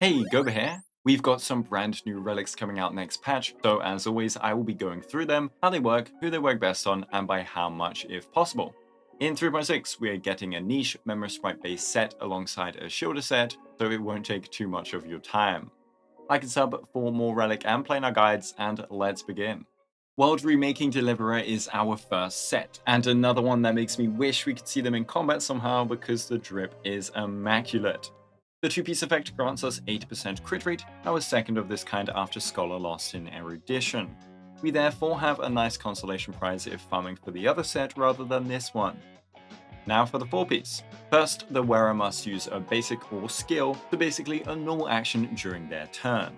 Hey, Guoba here. We've got some brand new relics coming out next patch, so as always I will be going through them, how they work, who they work best on, and by how much if possible. In 3.6 we are getting a niche memosprite based set alongside a shielder set, so it won't take too much of your time. Like and sub for more relic and planar guides, and let's begin. World-Remaking Deliverer is our first set, and another one that makes me wish we could see them in combat somehow because the drip is immaculate. The two-piece effect grants us 8% crit rate, our second of this kind after Scholar lost in Erudition. We therefore have a nice consolation prize if farming for the other set rather than this one. Now for the 4-piece. First, the wearer must use a basic or skill, so basically a normal action during their turn.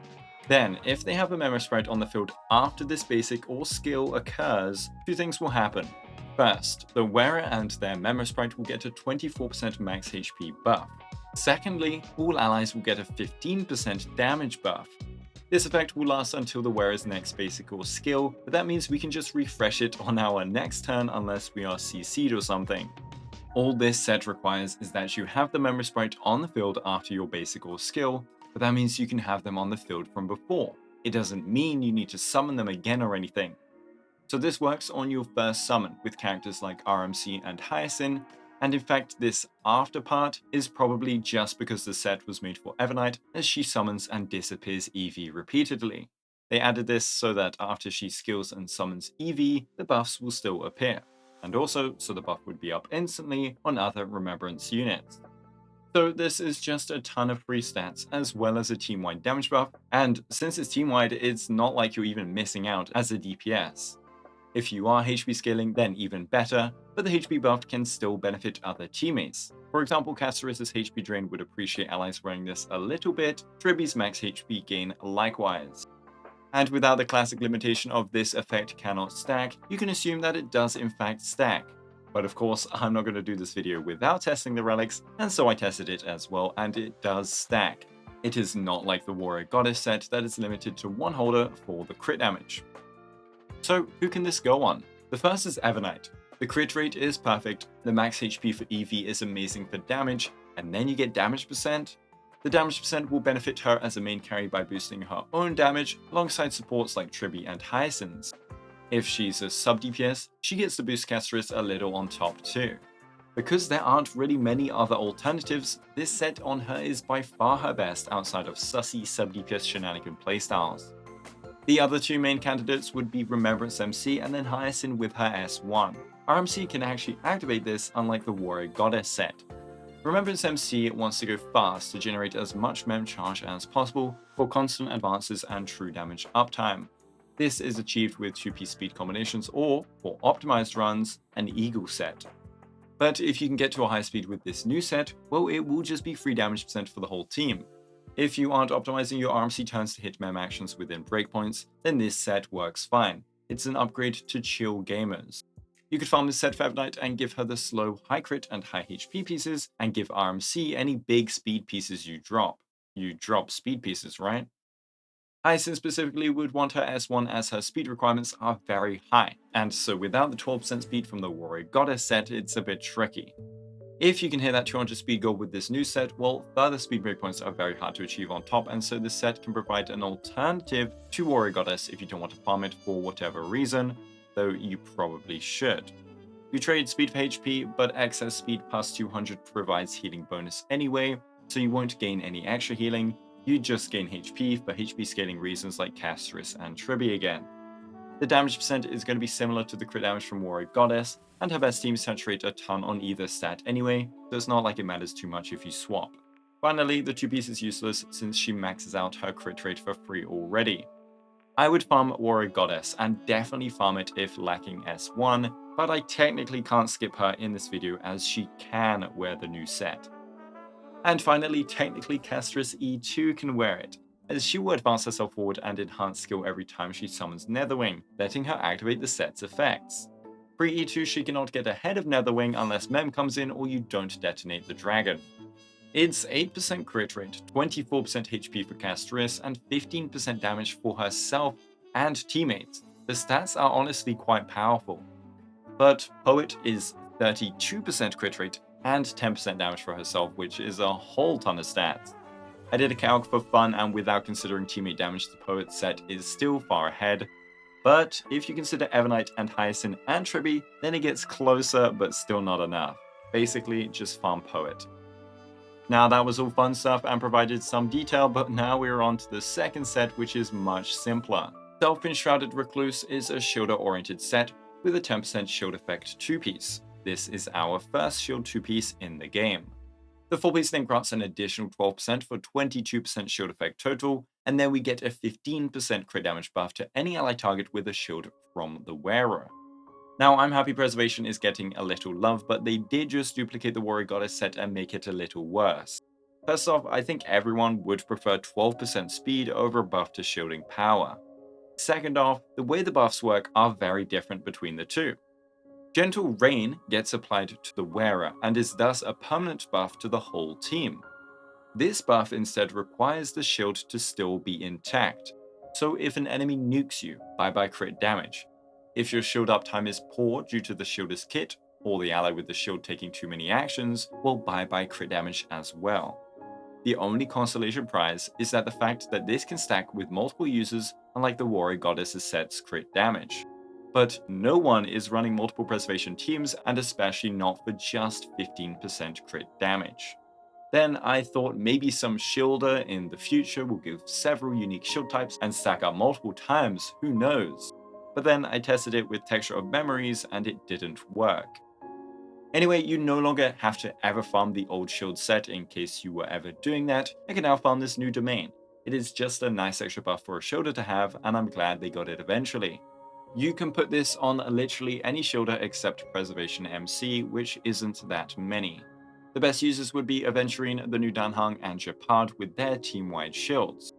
Then, if they have a memosprite on the field after this basic or skill occurs, two things will happen. First, the wearer and their memosprite will get a 24% max HP buff. Secondly, all allies will get a 15% damage buff. This effect will last until the wearer's next basic or skill, but that means we can just refresh it on our next turn unless we are CC'd or something. All this set requires is that you have the memosprite on the field after your basic or skill, but that means you can have them on the field from before. It doesn't mean you need to summon them again or anything. So this works on your first summon with characters like RMC and Hyacinth, and in fact this after part is probably just because the set was made for Evernight as she summons and disappears EV repeatedly. They added this so that after she skills and summons EV, the buffs will still appear, and also so the buff would be up instantly on other Remembrance units. So this is just a ton of free stats as well as a team-wide damage buff, and since it's team-wide, it's not like you're even missing out as a DPS. If you are HP scaling, then even better, but the HP buff can still benefit other teammates. For example, Caceres' HP drain would appreciate allies wearing this a little bit, Tribby's max HP gain likewise. And without the classic limitation of this effect cannot stack, you can assume that it does in fact stack. But of course, I'm not going to do this video without testing the relics, and so I tested it as well, and it does stack. It is not like the Warrior Goddess set that is limited to one holder for the crit damage. So who can this go on? The first is Evernight. The crit rate is perfect, the max HP for EV is amazing for damage, and then you get damage percent. The damage percent will benefit her as a main carry by boosting her own damage alongside supports like Tribby and Hyacinth. If she's a sub DPS, she gets to boost Caceres a little on top too. Because there aren't really many other alternatives, this set on her is by far her best outside of sussy sub DPS shenanigan playstyles. The other two main candidates would be Remembrance MC and then Hyacinth with her S1. RMC can actually activate this unlike the Warrior Goddess set. Remembrance MC wants to go fast to generate as much mem charge as possible for constant advances and true damage uptime. This is achieved with 2-piece speed combinations or, for optimized runs, an Eagle set. But if you can get to a high speed with this new set, well, it will just be free damage percent for the whole team. If you aren't optimizing your RMC turns to hit mem actions within breakpoints, then this set works fine. It's an upgrade to chill gamers. You could farm this set for Evernight and give her the slow, high crit and high HP pieces, and give RMC any big speed pieces you drop. You drop speed pieces, right? Hyacinth specifically would want her S1 as her speed requirements are very high, and so without the 12% speed from the Warrior Goddess set, it's a bit tricky. If you can hit that 200 speed goal with this new set, well, further speed breakpoints are very hard to achieve on top, and so this set can provide an alternative to Warrior Goddess if you don't want to farm it for whatever reason, though you probably should. You trade speed for HP, but excess speed plus 200 provides healing bonus anyway, so you won't gain any extra healing, you just gain HP for HP scaling reasons like Caceres and Tribby again. The damage percent is going to be similar to the crit damage from Warrior Goddess, and her best teams saturate a ton on either stat anyway, so it's not like it matters too much if you swap. Finally, the 2-piece is useless since she maxes out her crit rate for free already. I would farm Warrior Goddess, and definitely farm it if lacking S1, but I technically can't skip her in this video as she can wear the new set. And finally, technically Caceres E2 can wear it, as she will advance herself forward and enhance skill every time she summons Netherwing, letting her activate the set's effects. Pre-E2 she cannot get ahead of Netherwing unless Mem comes in or you don't detonate the dragon. It's 8% crit rate, 24% HP for Caceres, and 15% damage for herself and teammates. The stats are honestly quite powerful. But Poet is 32% crit rate and 10% damage for herself, which is a whole ton of stats. I did a calc for fun, and without considering teammate damage, the Poet set is still far ahead. But if you consider Evernight and Hyacinth and Tribby, then it gets closer, but still not enough. Basically, just farm Poet. Now that was all fun stuff and provided some detail, but now we're on to the second set, which is much simpler. Self-Enshrouded Recluse is a shielder-oriented set with a 10% shield effect 2-piece. This is our first shield 2-piece in the game. The 4-piece then grants an additional 12% for 22% shield effect total, and then we get a 15% crit damage buff to any ally target with a shield from the wearer. Now, I'm happy Preservation is getting a little love, but they did just duplicate the Warrior Goddess set and make it a little worse. First off, I think everyone would prefer 12% speed over a buff to shielding power. Second off, the way the buffs work are very different between the two. Gentle Rain gets applied to the wearer and is thus a permanent buff to the whole team. This buff instead requires the shield to still be intact, so if an enemy nukes you, bye-bye crit damage. If your shield uptime is poor due to the shielder's kit, or the ally with the shield taking too many actions, well, bye-bye crit damage as well. The only consolation prize is that the fact that this can stack with multiple users, unlike the Warrior Goddess's set's crit damage. But no one is running multiple preservation teams, and especially not for just 15% crit damage. Then I thought maybe some shielder in the future will give several unique shield types and stack up multiple times, who knows. But then I tested it with Texture of Memories and it didn't work. Anyway, you no longer have to ever farm the old shield set in case you were ever doing that. I can now farm this new domain. It is just a nice extra buff for a shielder to have, and I'm glad they got it eventually. You can put this on literally any shielder except Preservation MC, which isn't that many. The best users would be Aventurine, the new Danhang, and Japard with their team-wide shields.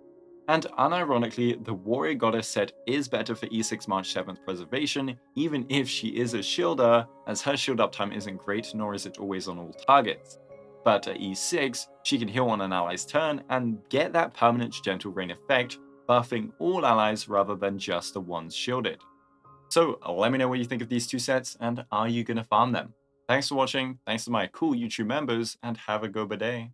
And unironically, the Warrior Goddess set is better for E6 March 7th Preservation, even if she is a shielder, as her shield uptime isn't great, nor is it always on all targets. But at E6, she can heal on an ally's turn and get that permanent Gentle Rain effect, buffing all allies rather than just the ones shielded. So let me know what you think of these two sets, and are you gonna farm them? Thanks for watching, thanks to my cool YouTube members, and have a Guoba day.